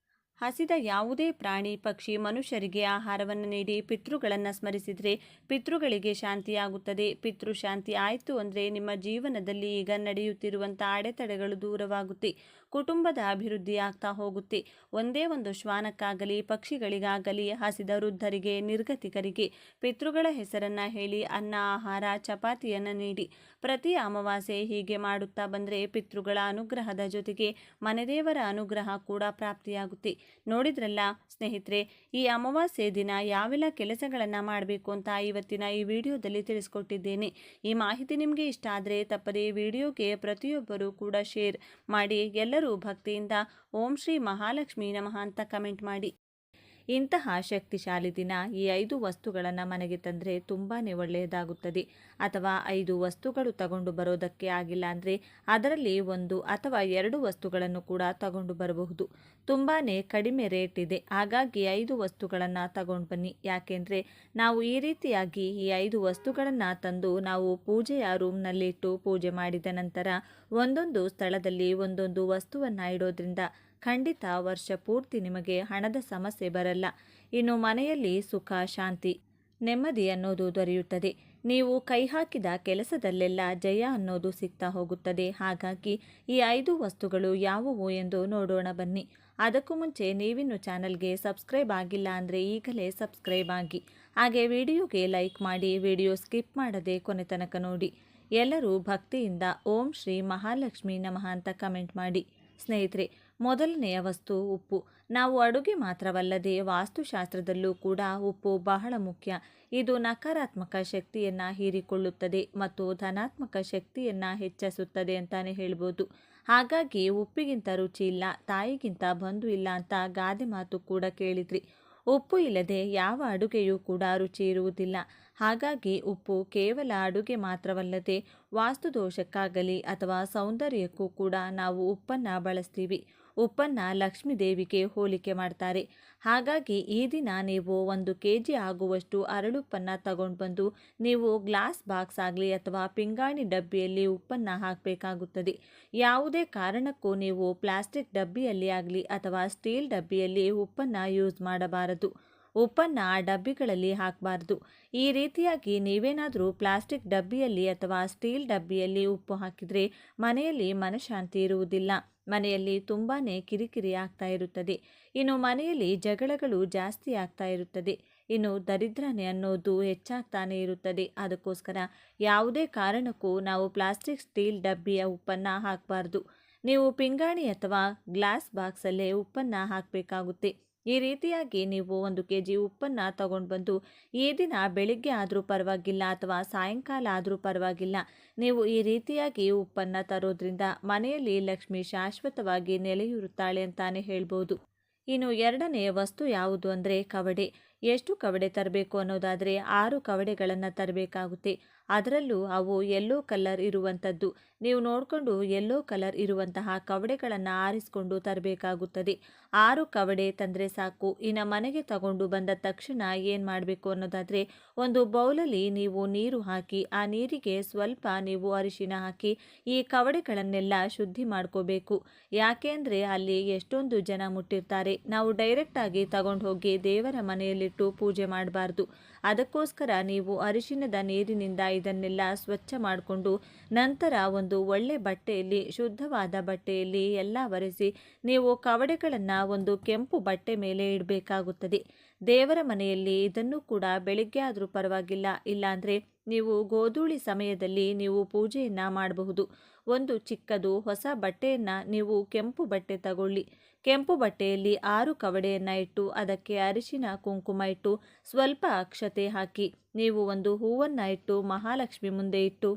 ಹಸಿದ ಯಾವುದೇ ಪ್ರಾಣಿ, ಪಕ್ಷಿ, ಮನುಷ್ಯರಿಗೆ ಆಹಾರವನ್ನು ನೀಡಿ ಪಿತೃಗಳನ್ನು ಸ್ಮರಿಸಿದರೆ ಪಿತೃಗಳಿಗೆ ಶಾಂತಿಯಾಗುತ್ತದೆ. ಪಿತೃಶಾಂತಿ ಆಯಿತು ಅಂದರೆ ನಿಮ್ಮ ಜೀವನದಲ್ಲಿ ಈಗ ನಡೆಯುತ್ತಿರುವಂಥ ಅಡೆತಡೆಗಳು ದೂರವಾಗುತ್ತೆ. ಕುಟುಂಬದ ಅಭಿವೃದ್ಧಿ ಆಗ್ತಾ ಹೋಗುತ್ತೆ. ಒಂದೇ ಒಂದು ಶ್ವಾನಕ್ಕಾಗಲಿ, ಪಕ್ಷಿಗಳಿಗಾಗಲಿ, ಹಸಿದ ವೃದ್ಧರಿಗೆ, ನಿರ್ಗತಿಕರಿಗೆ ಪಿತೃಗಳ ಹೆಸರನ್ನು ಹೇಳಿ ಅನ್ನ, ಆಹಾರ, ಚಪಾತಿಯನ್ನು ನೀಡಿ. ಪ್ರತಿ ಅಮಾವಾಸ್ಯೆ ಹೀಗೆ ಮಾಡುತ್ತಾ ಬಂದರೆ ಪಿತೃಗಳ ಅನುಗ್ರಹದ ಜೊತೆಗೆ ಮನೆದೇವರ ಅನುಗ್ರಹ ಕೂಡ ಪ್ರಾಪ್ತಿಯಾಗುತ್ತೆ. ನೋಡಿದ್ರಲ್ಲ ಸ್ನೇಹಿತರೆ, ಈ ಅಮಾವಾಸ್ಯೆ ದಿನ ಯಾವೆಲ್ಲ ಕೆಲಸಗಳನ್ನು ಮಾಡಬೇಕು ಅಂತ ಇವತ್ತಿನ ಈ ವಿಡಿಯೋದಲ್ಲಿ ತಿಳಿಸ್ಕೊಟ್ಟಿದ್ದೇನೆ. ಈ ಮಾಹಿತಿ ನಿಮಗೆ ಇಷ್ಟ ಆದರೆ ತಪ್ಪದೇ ವಿಡಿಯೋಗೆ ಪ್ರತಿಯೊಬ್ಬರೂ ಕೂಡ ಶೇರ್ ಮಾಡಿ. ಎಲ್ಲರೂ ಭಕ್ತಿಯಿಂದ ಓಂ ಶ್ರೀ ಮಹಾಲಕ್ಷ್ಮೀ ನಮಃ ಅಂತ ಕಮೆಂಟ್ ಮಾಡಿ. ಇಂತಹ ಶಕ್ತಿಶಾಲಿ ದಿನ ಈ 5 ವಸ್ತುಗಳನ್ನು ಮನೆಗೆ ತಂದರೆ ತುಂಬಾ ಒಳ್ಳೆಯದಾಗುತ್ತದೆ. ಅಥವಾ 5 ವಸ್ತುಗಳು ತಗೊಂಡು ಬರೋದಕ್ಕೆ ಆಗಿಲ್ಲ ಅಂದರೆ ಅದರಲ್ಲಿ 1 ಅಥವಾ 2 ವಸ್ತುಗಳನ್ನು ಕೂಡ ತಗೊಂಡು ಬರಬಹುದು. ತುಂಬಾ ಕಡಿಮೆ ರೇಟ್ ಇದೆ. ಹಾಗಾಗಿ 5 ವಸ್ತುಗಳನ್ನು ತಗೊಂಡು ಬನ್ನಿ. ಯಾಕೆಂದರೆ ನಾವು ಈ ರೀತಿಯಾಗಿ ಈ 5 ವಸ್ತುಗಳನ್ನು ತಂದು ನಾವು ಪೂಜೆಯ ರೂಮ್ನಲ್ಲಿಟ್ಟು ಪೂಜೆ ಮಾಡಿದ ನಂತರ ಒಂದೊಂದು ಸ್ಥಳದಲ್ಲಿ ಒಂದೊಂದು ವಸ್ತುವನ್ನು ಇಡೋದ್ರಿಂದ ಖಂಡಿತ ವರ್ಷ ಪೂರ್ತಿ ನಿಮಗೆ ಹಣದ ಸಮಸ್ಯೆ ಬರಲ್ಲ. ಇನ್ನು ಮನೆಯಲ್ಲಿ ಸುಖ, ಶಾಂತಿ, ನೆಮ್ಮದಿ ಅನ್ನೋದು ದೊರೆಯುತ್ತದೆ. ನೀವು ಕೈ ಹಾಕಿದ ಕೆಲಸದಲ್ಲೆಲ್ಲ ಜಯ ಅನ್ನೋದು ಸಿಗ್ತಾ ಹೋಗುತ್ತದೆ. ಹಾಗಾಗಿ ಈ 5 ವಸ್ತುಗಳು ಯಾವುವು ಎಂದು ನೋಡೋಣ ಬನ್ನಿ. ಅದಕ್ಕೂ ಮುಂಚೆ ನೀವಿನ್ನು ಚಾನಲ್ಗೆ ಸಬ್ಸ್ಕ್ರೈಬ್ ಆಗಿಲ್ಲ ಅಂದರೆ ಈಗಲೇ ಸಬ್ಸ್ಕ್ರೈಬ್ ಆಗಿ. ಹಾಗೆ ವಿಡಿಯೋಗೆ ಲೈಕ್ ಮಾಡಿ, ವಿಡಿಯೋ ಸ್ಕಿಪ್ ಮಾಡದೆ ಕೊನೆ ತನಕ ನೋಡಿ. ಎಲ್ಲರೂ ಭಕ್ತಿಯಿಂದ ಓಂ ಶ್ರೀ ಮಹಾಲಕ್ಷ್ಮೀ ನಮಃ ಅಂತ ಕಮೆಂಟ್ ಮಾಡಿ. ಸ್ನೇಹಿತರೆ, ಮೊದಲನೆಯ ವಸ್ತು ಉಪ್ಪು. ನಾವು ಅಡುಗೆ ಮಾತ್ರವಲ್ಲದೆ ವಾಸ್ತುಶಾಸ್ತ್ರದಲ್ಲೂ ಕೂಡ ಉಪ್ಪು ಬಹಳ ಮುಖ್ಯ. ಇದು ನಕಾರಾತ್ಮಕ ಶಕ್ತಿಯನ್ನು ಹೀರಿಕೊಳ್ಳುತ್ತದೆ ಮತ್ತು ಧನಾತ್ಮಕ ಶಕ್ತಿಯನ್ನು ಹೆಚ್ಚಿಸುತ್ತದೆ ಅಂತಾನೆ ಹೇಳ್ಬೋದು. ಹಾಗಾಗಿ ಉಪ್ಪಿಗಿಂತ ರುಚಿ ಇಲ್ಲ, ತಾಯಿಗಿಂತ ಬಂಧು ಇಲ್ಲ ಅಂತ ಗಾದೆ ಮಾತು ಕೂಡ ಕೇಳಿದ್ರಿ. ಉಪ್ಪು ಇಲ್ಲದೆ ಯಾವ ಅಡುಗೆಯೂ ಕೂಡ ರುಚಿ ಇರುವುದಿಲ್ಲ. ಹಾಗಾಗಿ ಉಪ್ಪು ಕೇವಲ ಅಡುಗೆ ಮಾತ್ರವಲ್ಲದೆ ವಾಸ್ತುದೋಷಕ್ಕಾಗಲಿ ಅಥವಾ ಸೌಂದರ್ಯಕ್ಕೂ ಕೂಡ ನಾವು ಉಪ್ಪನ್ನು ಬಳಸ್ತೀವಿ. ಉಪ್ಪನ್ನು ಲಕ್ಷ್ಮೀ ದೇವಿಗೆ ಹೋಲಿಕೆ ಮಾಡ್ತಾರೆ. ಹಾಗಾಗಿ ಈ ದಿನ ನೀವು 1 kg ಆಗುವಷ್ಟು ಅರಳುಪ್ಪನ್ನು ತಗೊಂಡು ಬಂದು ನೀವು ಗ್ಲಾಸ್ ಬಾಕ್ಸ್ ಆಗಲಿ ಅಥವಾ ಪಿಂಗಾಣಿ ಡಬ್ಬಿಯಲ್ಲಿ ಉಪ್ಪನ್ನು ಹಾಕಬೇಕಾಗುತ್ತದೆ. ಯಾವುದೇ ಕಾರಣಕ್ಕೂ ನೀವು ಪ್ಲಾಸ್ಟಿಕ್ ಡಬ್ಬಿಯಲ್ಲಿ ಆಗಲಿ ಅಥವಾ ಸ್ಟೀಲ್ ಡಬ್ಬಿಯಲ್ಲಿ ಉಪ್ಪನ್ನು ಯೂಸ್ ಮಾಡಬಾರದು. ಉಪ್ಪನ್ನು ಆ ಡಬ್ಬಿಗಳಲ್ಲಿ ಹಾಕಬಾರ್ದು. ಈ ರೀತಿಯಾಗಿ ನೀವೇನಾದರೂ ಪ್ಲಾಸ್ಟಿಕ್ ಡಬ್ಬಿಯಲ್ಲಿ ಅಥವಾ ಸ್ಟೀಲ್ ಡಬ್ಬಿಯಲ್ಲಿ ಉಪ್ಪು ಹಾಕಿದರೆ ಮನೆಯಲ್ಲಿ ಮನಃಶಾಂತಿ ಇರುವುದಿಲ್ಲ. ಮನೆಯಲ್ಲಿ ತುಂಬಾ ಕಿರಿಕಿರಿ ಆಗ್ತಾ ಇರುತ್ತದೆ. ಇನ್ನು ಮನೆಯಲ್ಲಿ ಜಗಳಗಳು ಜಾಸ್ತಿ ಆಗ್ತಾ ಇರುತ್ತದೆ. ಇನ್ನು ದರಿದ್ರನೆ ಅನ್ನೋದು ಹೆಚ್ಚಾಗ್ತಾನೆ ಇರುತ್ತದೆ. ಅದಕ್ಕೋಸ್ಕರ ಯಾವುದೇ ಕಾರಣಕ್ಕೂ ನಾವು ಪ್ಲಾಸ್ಟಿಕ್ ಸ್ಟೀಲ್ ಡಬ್ಬಿಯ ಉಪ್ಪನ್ನು ಹಾಕಬಾರ್ದು. ನೀವು ಪಿಂಗಾಣಿ ಅಥವಾ ಗ್ಲಾಸ್ ಬಾಕ್ಸಲ್ಲೇ ಉಪ್ಪನ್ನು ಹಾಕಬೇಕಾಗುತ್ತೆ. ಈ ರೀತಿಯಾಗಿ ನೀವು 1 kg ಉಪ್ಪನ್ನು ತಗೊಂಡು ಬಂದು ಈ ದಿನ ಬೆಳಿಗ್ಗೆ ಆದರೂ ಪರವಾಗಿಲ್ಲ ಅಥವಾ ಸಾಯಂಕಾಲ ಆದರೂ ಪರವಾಗಿಲ್ಲ, ನೀವು ಈ ರೀತಿಯಾಗಿ ಉಪ್ಪನ್ನು ತರೋದ್ರಿಂದ ಮನೆಯಲ್ಲಿ ಲಕ್ಷ್ಮಿ ಶಾಶ್ವತವಾಗಿ ನೆಲೆಯೂರುತ್ತಾಳೆ ಅಂತಾನೆ ಹೇಳ್ಬೋದು. ಇನ್ನು 2ನೇ ವಸ್ತು ಯಾವುದು ಅಂದರೆ ಕವಡೆ. ಎಷ್ಟು ಕವಡೆ ತರಬೇಕು ಅನ್ನೋದಾದರೆ 6 ಕವಡೆಗಳನ್ನು ತರಬೇಕಾಗುತ್ತೆ. ಅದರಲ್ಲೂ ಅವು ಯೆಲ್ಲೋ ಕಲರ್ ಇರುವಂಥದ್ದು. ನೀವು ನೋಡಿಕೊಂಡು ಯೆಲ್ಲೋ ಕಲರ್ ಇರುವಂತಹ ಕವಡೆಗಳನ್ನು ಆರಿಸಿಕೊಂಡು ತರಬೇಕಾಗುತ್ತದೆ. 6 ಕವಡೆ ತಂದರೆ ಸಾಕು. ಇನ್ನು ಮನೆಗೆ ತಗೊಂಡು ಬಂದ ತಕ್ಷಣ ಏನು ಮಾಡಬೇಕು ಅನ್ನೋದಾದರೆ ಒಂದು ಬೌಲಲ್ಲಿ ನೀವು ನೀರು ಹಾಕಿ ಆ ನೀರಿಗೆ ಸ್ವಲ್ಪ ನೀವು ಅರಿಶಿನ ಹಾಕಿ ಈ ಕವಡೆಗಳನ್ನೆಲ್ಲ ಶುದ್ಧಿ ಮಾಡ್ಕೋಬೇಕು. ಯಾಕೆ ಅಂದರೆ ಅಲ್ಲಿ ಎಷ್ಟೊಂದು ಜನ ಮುಟ್ಟಿರ್ತಾರೆ. ನಾವು ಡೈರೆಕ್ಟಾಗಿ ತಗೊಂಡು ಹೋಗಿ ದೇವರ ಮನೆಯಲ್ಲಿಟ್ಟು ಪೂಜೆ ಮಾಡಬಾರ್ದು. ಅದಕ್ಕೋಸ್ಕರ ನೀವು ಅರಿಶಿನದ ನೀರಿನಿಂದ ಇದನ್ನೆಲ್ಲ ಸ್ವಚ್ಛ ಮಾಡಿಕೊಂಡು ನಂತರ ಒಂದು ಒಳ್ಳೆ ಬಟ್ಟೆಯಲ್ಲಿ ಶುದ್ಧವಾದ ಬಟ್ಟೆಯಲ್ಲಿ ಎಲ್ಲ ಒರೆಸಿ ನೀವು ಕವಡೆಗಳನ್ನು ಒಂದು ಕೆಂಪು ಬಟ್ಟೆ ಮೇಲೆ ಇಡಬೇಕಾಗುತ್ತದೆ. ದೇವರ ಮನೆಯಲ್ಲಿ ಇದನ್ನು ಕೂಡ ಬೆಳಿಗ್ಗೆ ಆದರೂ ಪರವಾಗಿಲ್ಲ, ಇಲ್ಲಾಂದರೆ ನೀವು ಗೋಧೂಳಿ ಸಮಯದಲ್ಲಿ ನೀವು ಪೂಜೆಯನ್ನು ಮಾಡಬಹುದು. ಒಂದು ಚಿಕ್ಕದು ಹೊಸ ಬಟ್ಟೆಯನ್ನು ನೀವು ಕೆಂಪು ಬಟ್ಟೆ ತಗೊಳ್ಳಿ. ಕೆಂಪು ಬಟ್ಟೆಯಲ್ಲಿ 6 ಕವಡೆಯನ್ನು ಇಟ್ಟು ಅದಕ್ಕೆ ಅರಿಶಿನ ಕುಂಕುಮ ಇಟ್ಟು ಸ್ವಲ್ಪ ಅಕ್ಷತೆ ಹಾಕಿ ನೀವು ಒಂದು ಹೂವನ್ನು ಇಟ್ಟು ಮಹಾಲಕ್ಷ್ಮಿ ಮುಂದೆ ಇಟ್ಟು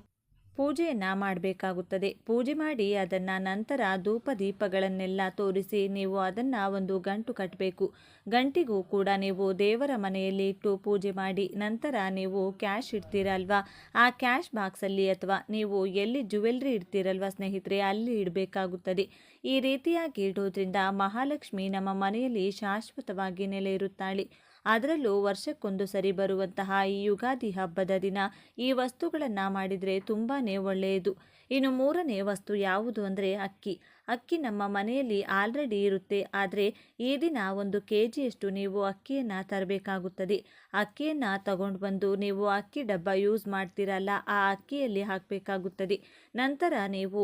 ಪೂಜೆಯನ್ನು ಮಾಡಬೇಕಾಗುತ್ತದೆ. ಪೂಜೆ ಮಾಡಿ ಅದನ್ನು ನಂತರ ಧೂಪ ದೀಪಗಳನ್ನೆಲ್ಲ ತೋರಿಸಿ ನೀವು ಅದನ್ನು ಒಂದು ಗಂಟು ಕಟ್ಟಬೇಕು. ಗಂಟಿಗೂ ಕೂಡ ನೀವು ದೇವರ ಮನೆಯಲ್ಲಿ ಇಟ್ಟು ಪೂಜೆ ಮಾಡಿ ನಂತರ ನೀವು ಕ್ಯಾಶ್ ಇಡ್ತೀರಲ್ವಾ, ಆ ಕ್ಯಾಶ್ ಬಾಕ್ಸಲ್ಲಿ ಅಥವಾ ನೀವು ಎಲ್ಲಿ ಜ್ಯುವೆಲ್ರಿ ಇಡ್ತೀರಲ್ವ ಸ್ನೇಹಿತರೆ, ಅಲ್ಲಿ ಇಡಬೇಕಾಗುತ್ತದೆ. ಈ ರೀತಿಯಾಗಿ ಇಡೋದ್ರಿಂದ ಮಹಾಲಕ್ಷ್ಮಿ ನಮ್ಮ ಮನೆಯಲ್ಲಿ ಶಾಶ್ವತವಾಗಿ ನೆಲೆ ಇರುತ್ತಾಳೆ. ಅದರಲ್ಲೂ ವರ್ಷಕ್ಕೊಂದು ಸರಿ ಬರುವಂತಹ ಈ ಯುಗಾದಿ ಹಬ್ಬದ ದಿನ ಈ ವಸ್ತುಗಳನ್ನು ಮಾಡಿದರೆ ತುಂಬಾ ಒಳ್ಳೆಯದು. ಇನ್ನು 3ನೇ ವಸ್ತು ಯಾವುದು ಅಂದರೆ ಅಕ್ಕಿ. ಅಕ್ಕಿ ನಮ್ಮ ಮನೆಯಲ್ಲಿ ಆಲ್ರೆಡಿ ಇರುತ್ತೆ. ಆದರೆ ಈ ದಿನ 1 kgಯಷ್ಟು ನೀವು ಅಕ್ಕಿಯನ್ನು ತರಬೇಕಾಗುತ್ತದೆ. ಅಕ್ಕಿಯನ್ನು ತಗೊಂಡು ಬಂದು ನೀವು ಅಕ್ಕಿ ಡಬ್ಬ ಯೂಸ್ ಮಾಡ್ತೀರಲ್ಲ, ಆ ಅಕ್ಕಿಯಲ್ಲಿ ಹಾಕಬೇಕಾಗುತ್ತದೆ. ನಂತರ ನೀವು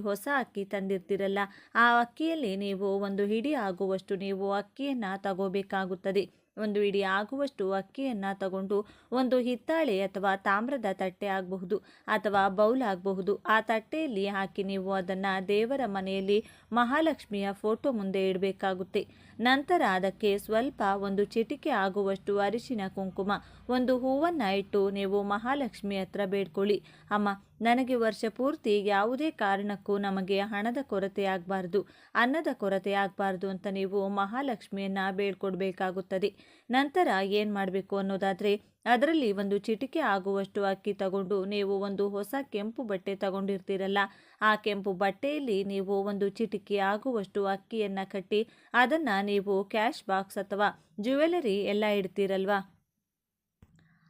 ಹೊಸ ಅಕ್ಕಿ ತಂದಿರ್ತೀರಲ್ಲ, ಆ ಅಕ್ಕಿಯಲ್ಲಿ ನೀವು 1 ಹಿಡಿ ಆಗುವಷ್ಟು ನೀವು ಅಕ್ಕಿಯನ್ನು ತಗೋಬೇಕಾಗುತ್ತದೆ. 1 ಹಿಡಿ ಆಗುವಷ್ಟು ಅಕ್ಕಿಯನ್ನು ತಗೊಂಡು ಒಂದು ಹಿತ್ತಾಳೆ ಅಥವಾ ತಾಮ್ರದ ತಟ್ಟೆ ಆಗಬಹುದು ಅಥವಾ ಬೌಲ್ ಆಗಬಹುದು, ಆ ತಟ್ಟೆಯಲ್ಲಿ ಹಾಕಿ ನೀವು ಅದನ್ನು ದೇವರ ಮನೆಯಲ್ಲಿ ಮಹಾಲಕ್ಷ್ಮಿಯ ಫೋಟೋ ಮುಂದೆ ಇಡಬೇಕಾಗುತ್ತೆ. ನಂತರ ಅದಕ್ಕೆ ಸ್ವಲ್ಪ 1 ಚಿಟಿಕೆ ಆಗುವಷ್ಟು ಅರಿಶಿನ ಕುಂಕುಮ ಒಂದು ಹೂವನ್ನು ಇಟ್ಟು ನೀವು ಮಹಾಲಕ್ಷ್ಮಿ ಹತ್ರ ಬೇಡ್ಕೊಳ್ಳಿ. ಅಮ್ಮ, ನನಗೆ ವರ್ಷ ಪೂರ್ತಿ ಯಾವುದೇ ಕಾರಣಕ್ಕೂ ನಮಗೆ ಹಣದ ಕೊರತೆ ಆಗಬಾರ್ದು, ಅನ್ನದ ಕೊರತೆ ಆಗಬಾರ್ದು ಅಂತ ನೀವು ಮಹಾಲಕ್ಷ್ಮಿಯನ್ನು ಬೇಡ್ಕೊಡ್ಬೇಕಾಗುತ್ತದೆ. ನಂತರ ಏನು ಮಾಡಬೇಕು ಅನ್ನೋದಾದರೆ ಅದರಲ್ಲಿ 1 ಚಿಟಿಕೆ ಆಗುವಷ್ಟು ಅಕ್ಕಿ ತಗೊಂಡು ನೀವು ಒಂದು ಹೊಸ ಕೆಂಪು ಬಟ್ಟೆ ತಗೊಂಡಿರ್ತೀರಲ್ಲ, ಆ ಕೆಂಪು ಬಟ್ಟೆಯಲ್ಲಿ ನೀವು 1 ಚಿಟಿಕೆ ಆಗುವಷ್ಟು ಅಕ್ಕಿಯನ್ನು ಕಟ್ಟಿ ಅದನ್ನು ನೀವು ಕ್ಯಾಶ್ ಬಾಕ್ಸ್ ಅಥವಾ ಜ್ಯುವೆಲರಿ ಎಲ್ಲ ಇಡ್ತೀರಲ್ವಾ,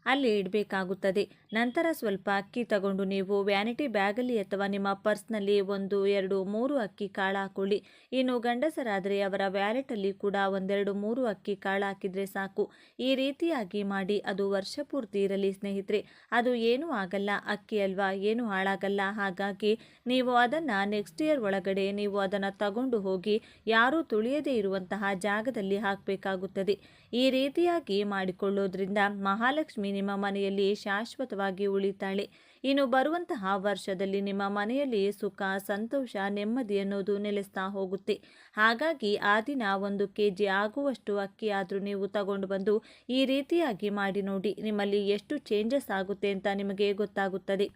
ಅಲ್ಲಿ ಇಡಬೇಕಾಗುತ್ತದೆ. ನಂತರ ಸ್ವಲ್ಪ ಅಕ್ಕಿ ತಗೊಂಡು ನೀವು ವ್ಯಾನಿಟಿ ಬ್ಯಾಗಲ್ಲಿ ಅಥವಾ ನಿಮ್ಮ ಪರ್ಸ್ನಲ್ಲಿ 1, 2, 3 ಅಕ್ಕಿ ಕಾಳು ಹಾಕೊಳ್ಳಿ. ಇನ್ನು ಗಂಡಸರಾದರೆ ಅವರ ವ್ಯಾಲೆಟಲ್ಲಿ ಕೂಡ 1, 2, 3 ಅಕ್ಕಿ ಕಾಳು ಹಾಕಿದರೆ ಸಾಕು. ಈ ರೀತಿಯಾಗಿ ಮಾಡಿ ಅದು ವರ್ಷ ಪೂರ್ತಿ ಇರಲಿ ಸ್ನೇಹಿತರೆ. ಅದು ಏನೂ ಆಗಲ್ಲ, ಅಕ್ಕಿ ಅಲ್ವಾ, ಏನೂ ಹಾಳಾಗಲ್ಲ. ಹಾಗಾಗಿ ನೀವು ಅದನ್ನು ನೆಕ್ಸ್ಟ್ ಇಯರ್ ಒಳಗಡೆ ನೀವು ಅದನ್ನು ತಗೊಂಡು ಹೋಗಿ ಯಾರೂ ತುಳಿಯದೇ ಇರುವಂತಹ ಜಾಗದಲ್ಲಿ ಹಾಕಬೇಕಾಗುತ್ತದೆ. ಈ ರೀತಿಯಾಗಿ ಮಾಡಿಕೊಳ್ಳೋದ್ರಿಂದ ಮಹಾಲಕ್ಷ್ಮಿ ನಿಮ್ಮ ಮನೆಯಲ್ಲಿ ಶಾಶ್ವತವಾಗಿ ಉಳಿತಾಳೆ. ಇನ್ನು ಬರುವಂತಹ ವರ್ಷದಲ್ಲಿ ನಿಮ್ಮ ಮನೆಯಲ್ಲಿ ಸುಖ, ಸಂತೋಷ, ನೆಮ್ಮದಿ ಅನ್ನೋದು ನೆಲೆಸ್ತಾ ಹೋಗುತ್ತೆ. ಹಾಗಾಗಿ ಆ ದಿನ 1 kg ಆಗುವಷ್ಟು ಅಕ್ಕಿ ಆದರೂ ನೀವು ತಗೊಂಡು ಬಂದು ಈ ರೀತಿಯಾಗಿ ಮಾಡಿ ನೋಡಿ, ನಿಮ್ಮಲ್ಲಿ ಎಷ್ಟು ಚೇಂಜಸ್ ಆಗುತ್ತೆ ಅಂತ ನಿಮಗೆ ಗೊತ್ತಾಗುತ್ತದೆ.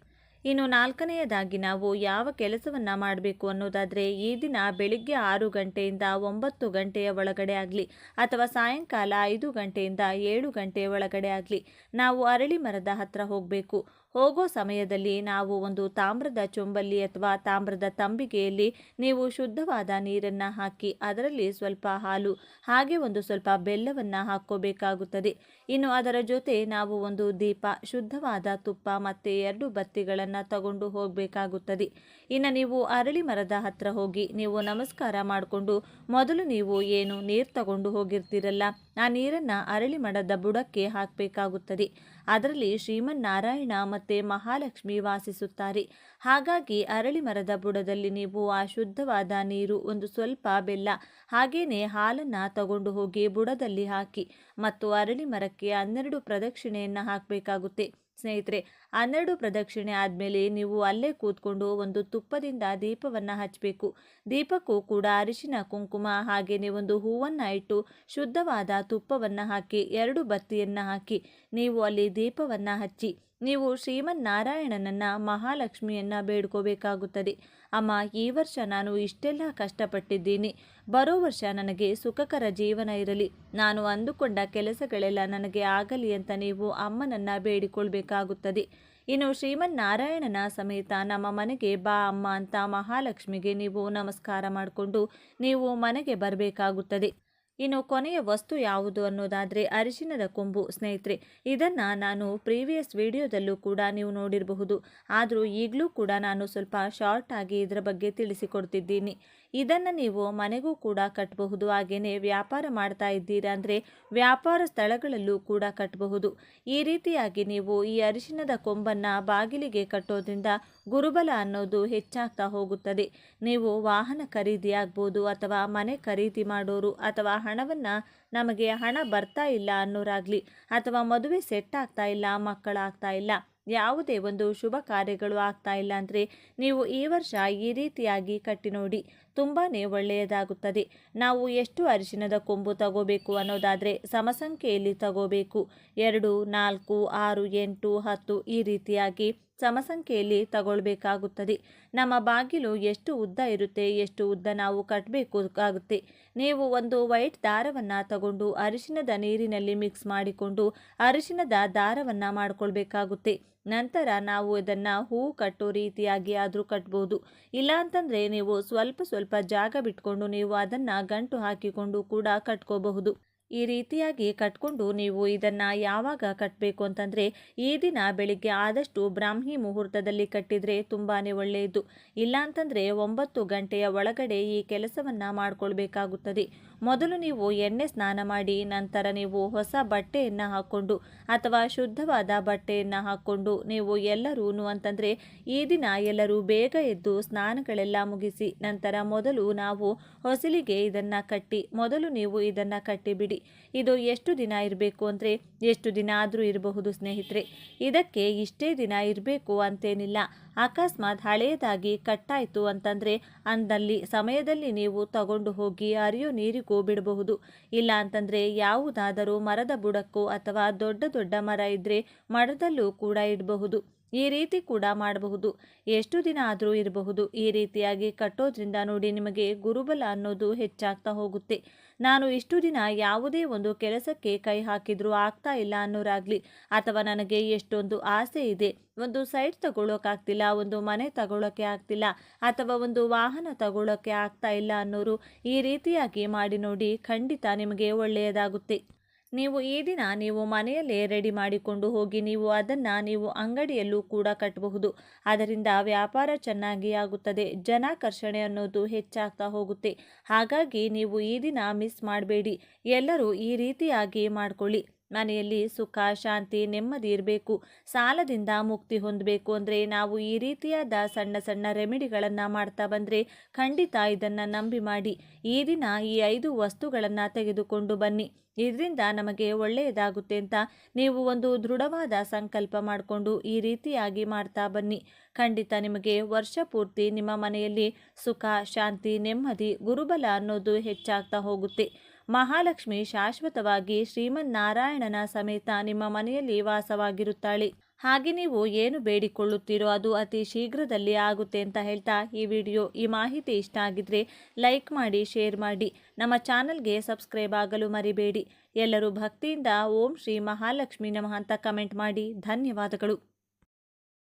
ಇನ್ನು ನಾಲ್ಕನೆಯದಾಗಿ ನಾವು ಯಾವ ಕೆಲಸವನ್ನು ಮಾಡಬೇಕು ಅನ್ನೋದಾದರೆ, ಈ ದಿನ ಬೆಳಿಗ್ಗೆ 6 ಗಂಟೆಯಿಂದ 9 ಗಂಟೆಯ ಒಳಗಡೆ ಆಗಲಿ ಅಥವಾ ಸಾಯಂಕಾಲ 5 ಗಂಟೆಯಿಂದ 7 ಗಂಟೆಯ ಒಳಗಡೆ ಆಗಲಿ ನಾವು ಅರಳಿ ಮರದ ಹತ್ರ ಹೋಗಬೇಕು. ಹೋಗೋ ಸಮಯದಲ್ಲಿ ನಾವು ಒಂದು ತಾಮ್ರದ ಚೊಂಬಲ್ಲಿ ಅಥವಾ ತಾಮ್ರದ ತಂಬಿಗೆಯಲ್ಲಿ ನೀವು ಶುದ್ಧವಾದ ನೀರನ್ನು ಹಾಕಿ ಅದರಲ್ಲಿ ಸ್ವಲ್ಪ ಹಾಲು ಹಾಗೆ ಒಂದು ಸ್ವಲ್ಪ ಬೆಲ್ಲವನ್ನು ಹಾಕ್ಕೋಬೇಕಾಗುತ್ತದೆ. ಇನ್ನು ಅದರ ಜೊತೆ ನಾವು ಒಂದು ದೀಪ, ಶುದ್ಧವಾದ ತುಪ್ಪ ಮತ್ತು 2 ಬತ್ತಿಗಳನ್ನು ತಗೊಂಡು ಹೋಗಬೇಕಾಗುತ್ತದೆ. ಇನ್ನು ನೀವು ಅರಳಿ ಮರದ ಹತ್ರ ಹೋಗಿ ನೀವು ನಮಸ್ಕಾರ ಮಾಡಿಕೊಂಡು ಮೊದಲು ನೀವು ಏನು ನೀರು ತಗೊಂಡು ಹೋಗಿರ್ತೀರಲ್ಲ, ಆ ನೀರನ್ನು ಅರಳಿ ಮರದ ಬುಡಕ್ಕೆ ಹಾಕಬೇಕಾಗುತ್ತದೆ. ಅದರಲ್ಲಿ ಶ್ರೀಮನ್ನಾರಾಯಣ ಮತ್ತು ಮಹಾಲಕ್ಷ್ಮಿ ವಾಸಿಸುತ್ತಾರೆ. ಹಾಗಾಗಿ ಅರಳಿ ಮರದ ಬುಡದಲ್ಲಿ ನೀವು ಆ ಶುದ್ಧವಾದ ನೀರು, ಒಂದು ಸ್ವಲ್ಪ ಬೆಲ್ಲ ಹಾಗೇನೆ ಹಾಲನ್ನು ತಗೊಂಡು ಹೋಗಿ ಬುಡದಲ್ಲಿ ಹಾಕಿ ಮತ್ತು ಅರಳಿ ಮರಕ್ಕೆ 12 ಪ್ರದಕ್ಷಿಣೆಯನ್ನು ಹಾಕಬೇಕಾಗುತ್ತೆ. ಸ್ನೇಹಿತರೆ, 12 ಪ್ರದಕ್ಷಿಣೆ ಆದಮೇಲೆ ನೀವು ಅಲ್ಲೇ ಕೂತ್ಕೊಂಡು ಒಂದು ತುಪ್ಪದಿಂದ ದೀಪವನ್ನು ಹಚ್ಚಬೇಕು. ದೀಪಕ್ಕೂ ಕೂಡ ಅರಿಶಿನ ಕುಂಕುಮ ಹಾಗೆಯೇ ಒಂದು ಹೂವನ್ನು ಇಟ್ಟು ಶುದ್ಧವಾದ ತುಪ್ಪವನ್ನು ಹಾಕಿ 2 ಬತ್ತಿಯನ್ನು ಹಾಕಿ ನೀವು ಅಲ್ಲಿ ದೀಪವನ್ನು ಹಚ್ಚಿ ನೀವು ಶ್ರೀಮನ್ನಾರಾಯಣನನ್ನು, ಮಹಾಲಕ್ಷ್ಮಿಯನ್ನು ಬೇಡ್ಕೋಬೇಕಾಗುತ್ತದೆ. ಅಮ್ಮ, ಈ ವರ್ಷ ನಾನು ಇಷ್ಟೆಲ್ಲ ಕಷ್ಟಪಟ್ಟಿದ್ದೀನಿ, ಬರೋ ವರ್ಷ ನನಗೆ ಸುಖಕರ ಜೀವನ ಇರಲಿ, ನಾನು ಅಂದುಕೊಂಡ ಕೆಲಸಗಳೆಲ್ಲ ನನಗೆ ಆಗಲಿ ಅಂತ ನೀವು ಅಮ್ಮನನ್ನು ಬೇಡಿಕೊಳ್ಬೇಕಾಗುತ್ತದೆ. ಇನ್ನು ಶ್ರೀಮನ್ನಾರಾಯಣನ ಸಮೇತ ನಮ್ಮ ಮನೆಗೆ ಬಾ ಅಮ್ಮ ಅಂತ ಮಹಾಲಕ್ಷ್ಮಿಗೆ ನೀವು ನಮಸ್ಕಾರ ಮಾಡಿಕೊಂಡು ನೀವು ಮನೆಗೆ ಬರಬೇಕಾಗುತ್ತದೆ. ಇನ್ನು ಕೊನೆಯ ವಸ್ತು ಯಾವುದು ಅನ್ನೋದಾದರೆ ಅರಿಶಿನದ ಕೊಂಬು. ಸ್ನೇಹಿತರೆ, ಇದನ್ನು ನಾನು ಪ್ರೀವಿಯಸ್ ವಿಡಿಯೋದಲ್ಲೂ ಕೂಡ ನೀವು ನೋಡಿರಬಹುದು. ಆದರೂ ಈಗಲೂ ಕೂಡ ನಾನು ಸ್ವಲ್ಪ ಶಾರ್ಟ್ ಆಗಿ ಇದರ ಬಗ್ಗೆ ತಿಳಿಸಿಕೊಡ್ತಿದ್ದೀನಿ. ಇದನ್ನು ನೀವು ಮನೆಗೂ ಕೂಡ ಕಟ್ಟಬಹುದು. ಹಾಗೆಯೇ ವ್ಯಾಪಾರ ಮಾಡ್ತಾ ಇದ್ದೀರಾ ಅಂದರೆ ವ್ಯಾಪಾರ ಸ್ಥಳಗಳಲ್ಲೂ ಕೂಡ ಕಟ್ಟಬಹುದು. ಈ ರೀತಿಯಾಗಿ ನೀವು ಈ ಅರಿಶಿನದ ಕೊಂಬನ್ನು ಬಾಗಿಲಿಗೆ ಕಟ್ಟೋದ್ರಿಂದ ಗುರುಬಲ ಅನ್ನೋದು ಹೆಚ್ಚಾಗ್ತಾ ಹೋಗುತ್ತದೆ. ನೀವು ವಾಹನ ಖರೀದಿ ಆಗ್ಬೋದು ಅಥವಾ ಮನೆ ಖರೀದಿ ಮಾಡೋರು ಅಥವಾ ನಮಗೆ ಹಣ ಬರ್ತಾ ಇಲ್ಲ ಅನ್ನೋರಾಗಲಿ ಅಥವಾ ಮದುವೆ ಸೆಟ್ ಆಗ್ತಾ ಇಲ್ಲ, ಮಕ್ಕಳಾಗ್ತಾ ಇಲ್ಲ, ಯಾವುದೇ ಒಂದು ಶುಭ ಕಾರ್ಯಗಳು ಆಗ್ತಾ ಇಲ್ಲ ಅಂದರೆ ನೀವು ಈ ವರ್ಷ ಈ ರೀತಿಯಾಗಿ ಕಟ್ಟಿ ನೋಡಿ, ತುಂಬಾ ಒಳ್ಳೆಯದಾಗುತ್ತದೆ. ನಾವು ಎಷ್ಟು ಅರಿಶಿನದ ಕೊಂಬು ತಗೋಬೇಕು ಅನ್ನೋದಾದರೆ ಸಮಸಂಖ್ಯೆಯಲ್ಲಿ ತಗೋಬೇಕು. 2, 4, 6, 8, 10 ಈ ರೀತಿಯಾಗಿ ಸಮಸಂಖ್ಯೆಯಲ್ಲಿ ತಗೊಳ್ಬೇಕಾಗುತ್ತದೆ. ನಮ್ಮ ಬಾಗಿಲು ಎಷ್ಟು ಉದ್ದ ಇರುತ್ತೆ, ಎಷ್ಟು ಉದ್ದ ನಾವು ಕಟ್ಟಬೇಕಾಗುತ್ತೆ. ನೀವು ಒಂದು ವೈಟ್ ದಾರವನ್ನು ತಗೊಂಡು ಅರಿಶಿನದ ನೀರಿನಲ್ಲಿ ಮಿಕ್ಸ್ ಮಾಡಿಕೊಂಡು ಅರಿಶಿನದ ದಾರವನ್ನು ಮಾಡಿಕೊಳ್ಬೇಕಾಗುತ್ತೆ. ನಂತರ ನಾವು ಇದನ್ನು ಹೂವು ಕಟ್ಟೋ ರೀತಿಯಾಗಿ ಆದರೂ ಕಟ್ಬೋದು. ಇಲ್ಲ ಅಂತಂದರೆ ನೀವು ಸ್ವಲ್ಪ ಜಾಗ ಬಿಟ್ಕೊಂಡು ನೀವು ಅದನ್ನು ಗಂಟು ಹಾಕಿಕೊಂಡು ಕೂಡ ಕಟ್ಕೋಬಹುದು. ಈ ರೀತಿಯಾಗಿ ಕಟ್ಕೊಂಡು ನೀವು ಇದನ್ನು ಯಾವಾಗ ಕಟ್ಟಬೇಕು ಅಂತಂದರೆ ಈ ದಿನ ಬೆಳಿಗ್ಗೆ ಆದಷ್ಟು ಬ್ರಾಹ್ಮಿ ಮುಹೂರ್ತದಲ್ಲಿ ಕಟ್ಟಿದರೆ ತುಂಬಾ ಒಳ್ಳೆಯದು. ಇಲ್ಲ ಅಂತಂದರೆ 9 ಗಂಟೆಯ ಒಳಗಡೆ ಈ ಕೆಲಸವನ್ನು ಮಾಡಿಕೊಳ್ಬೇಕಾಗುತ್ತದೆ. ಮೊದಲು ನೀವು ಎಣ್ಣೆ ಸ್ನಾನ ಮಾಡಿ ನಂತರ ನೀವು ಹೊಸ ಬಟ್ಟೆಯನ್ನು ಹಾಕ್ಕೊಂಡು ಅಥವಾ ಶುದ್ಧವಾದ ಬಟ್ಟೆಯನ್ನು ಹಾಕ್ಕೊಂಡು ನೀವು ಎಲ್ಲರೂ ಅಂತಂದರೆ ಈ ದಿನ ಎಲ್ಲರೂ ಬೇಗ ಎದ್ದು ಸ್ನಾನಗಳೆಲ್ಲ ಮುಗಿಸಿ ನಂತರ ಮೊದಲು ನಾವು ಹೊಸಲಿಗೆ ಇದನ್ನು ಕಟ್ಟಿ ಮೊದಲು ನೀವು ಇದನ್ನು ಕಟ್ಟಿಬಿಡಿ. ಇದು ಎಷ್ಟು ದಿನ ಇರಬೇಕು ಅಂದರೆ ಎಷ್ಟು ದಿನ ಆದರೂ ಇರಬಹುದು ಸ್ನೇಹಿತರೆ. ಇದಕ್ಕೆ ಇಷ್ಟೇ ದಿನ ಇರಬೇಕು ಅಂತೇನಿಲ್ಲ. ಅಕಸ್ಮಾತ್ ಹಳೆಯದಾಗಿ ಕಟ್ಟಾಯಿತು ಅಂತಂದರೆ ಅಂದಲ್ಲಿ ಸಮಯದಲ್ಲಿ ನೀವು ತಗೊಂಡು ಹೋಗಿ ಹರಿಯೋ ನೀರಿಗೂ ಬಿಡಬಹುದು. ಇಲ್ಲ ಅಂತಂದರೆ ಯಾವುದಾದರೂ ಮರದ ಬುಡಕ್ಕೋ ಅಥವಾ ದೊಡ್ಡ ಮರ ಇದ್ದರೆ ಮರದಲ್ಲೂ ಕೂಡ ಇಡಬಹುದು. ಈ ರೀತಿ ಕೂಡ ಮಾಡಬಹುದು. ಎಷ್ಟು ದಿನ ಆದರೂ ಇರಬಹುದು. ಈ ರೀತಿಯಾಗಿ ಕಟ್ಟೋದ್ರಿಂದ ನೋಡಿ ನಿಮಗೆ ಗುರುಬಲ ಅನ್ನೋದು ಹೆಚ್ಚಾಗ್ತಾ ಹೋಗುತ್ತೆ. ನಾನು ಇಷ್ಟು ದಿನ ಯಾವುದೇ ಒಂದು ಕೆಲಸಕ್ಕೆ ಕೈ ಹಾಕಿದರೂ ಆಗ್ತಾ ಇಲ್ಲ ಅನ್ನೋರಾಗಲಿ ಅಥವಾ ನನಗೆ ಎಷ್ಟೊಂದು ಆಸೆ ಇದೆ, ಒಂದು ಸೈಟ್ ತಗೊಳ್ಳೋಕ್ಕಾಗ್ತಿಲ್ಲ, ಒಂದು ಮನೆ ತಗೊಳ್ಳೋಕ್ಕೆ ಆಗ್ತಿಲ್ಲ ಅಥವಾ ಒಂದು ವಾಹನ ತಗೊಳ್ಳೋಕ್ಕೆ ಆಗ್ತಾ ಇಲ್ಲ ಅನ್ನೋರು ಈ ರೀತಿಯಾಗಿ ಮಾಡಿ ನೋಡಿ, ಖಂಡಿತ ನಿಮಗೆ ಒಳ್ಳೆಯದಾಗುತ್ತೆ. ನೀವು ಈ ದಿನ ನೀವು ಮನೆಯಲ್ಲೇ ರೆಡಿ ಮಾಡಿಕೊಂಡು ಹೋಗಿ ನೀವು ಅದನ್ನು ನೀವು ಅಂಗಡಿಯಲ್ಲೂ ಕೂಡ ಕಟ್ಟಬಹುದು. ಅದರಿಂದ ವ್ಯಾಪಾರ ಚೆನ್ನಾಗಿ ಆಗುತ್ತದೆ, ಜನಾಕರ್ಷಣೆ ಅನ್ನೋದು ಹೆಚ್ಚಾಗ್ತಾ ಹೋಗುತ್ತೆ. ಹಾಗಾಗಿ ನೀವು ಈ ದಿನ ಮಿಸ್ ಮಾಡಬೇಡಿ. ಎಲ್ಲರೂ ಈ ರೀತಿಯಾಗಿ ಮಾಡ್ಕೊಳ್ಳಿ. ಮನೆಯಲ್ಲಿ ಸುಖ, ಶಾಂತಿ, ನೆಮ್ಮದಿ ಇರಬೇಕು, ಸಾಲದಿಂದ ಮುಕ್ತಿ ಹೊಂದಬೇಕು ಅಂದರೆ ನಾವು ಈ ರೀತಿಯಾದ ಸಣ್ಣ ರೆಮಿಡಿಗಳನ್ನು ಮಾಡ್ತಾ ಬಂದರೆ ಖಂಡಿತ ಇದನ್ನು ನಂಬಿ ಮಾಡಿ. ಈ ದಿನ ಈ 5 ವಸ್ತುಗಳನ್ನು ತೆಗೆದುಕೊಂಡು ಬನ್ನಿ, ಇದರಿಂದ ನಮಗೆ ಒಳ್ಳೆಯದಾಗುತ್ತೆ ಅಂತ ನೀವು ಒಂದು ದೃಢವಾದ ಸಂಕಲ್ಪ ಮಾಡಿಕೊಂಡು ಈ ರೀತಿಯಾಗಿ ಮಾಡ್ತಾ ಬನ್ನಿ. ಖಂಡಿತ ನಿಮಗೆ ವರ್ಷ ಪೂರ್ತಿ ನಿಮ್ಮ ಮನೆಯಲ್ಲಿ ಸುಖ, ಶಾಂತಿ, ನೆಮ್ಮದಿ, ಗುರುಬಲ ಅನ್ನೋದು ಹೆಚ್ಚಾಗ್ತಾ ಹೋಗುತ್ತೆ. ಮಹಾಲಕ್ಷ್ಮಿ ಶಾಶ್ವತವಾಗಿ ಶ್ರೀಮನ್ನಾರಾಯಣನ ಸಮೇತ ನಿಮ್ಮ ಮನೆಯಲ್ಲಿ ವಾಸವಾಗಿರುತ್ತಾಳೆ. ಹಾಗೆ ನೀವು ಏನು ಬೇಡಿಕೊಳ್ಳುತ್ತೀರೋ ಅದು ಅತಿ ಶೀಘ್ರದಲ್ಲಿ ಆಗುತ್ತೆ ಅಂತ ಹೇಳ್ತಾ ಈ ಮಾಹಿತಿ ಇಷ್ಟ ಆಗಿದ್ರೆ ಲೈಕ್ ಮಾಡಿ, ಶೇರ್ ಮಾಡಿ, ನಮ್ಮ ಚಾನಲ್ಗೆ ಸಬ್ಸ್ಕ್ರೈಬ್ ಆಗಲು ಮರಿಬೇಡಿ. ಎಲ್ಲರೂ ಭಕ್ತಿಯಿಂದ ಓಂ ಶ್ರೀ ಮಹಾಲಕ್ಷ್ಮಿ ನಮಃ ಅಂತ ಕಮೆಂಟ್ ಮಾಡಿ. ಧನ್ಯವಾದಗಳು.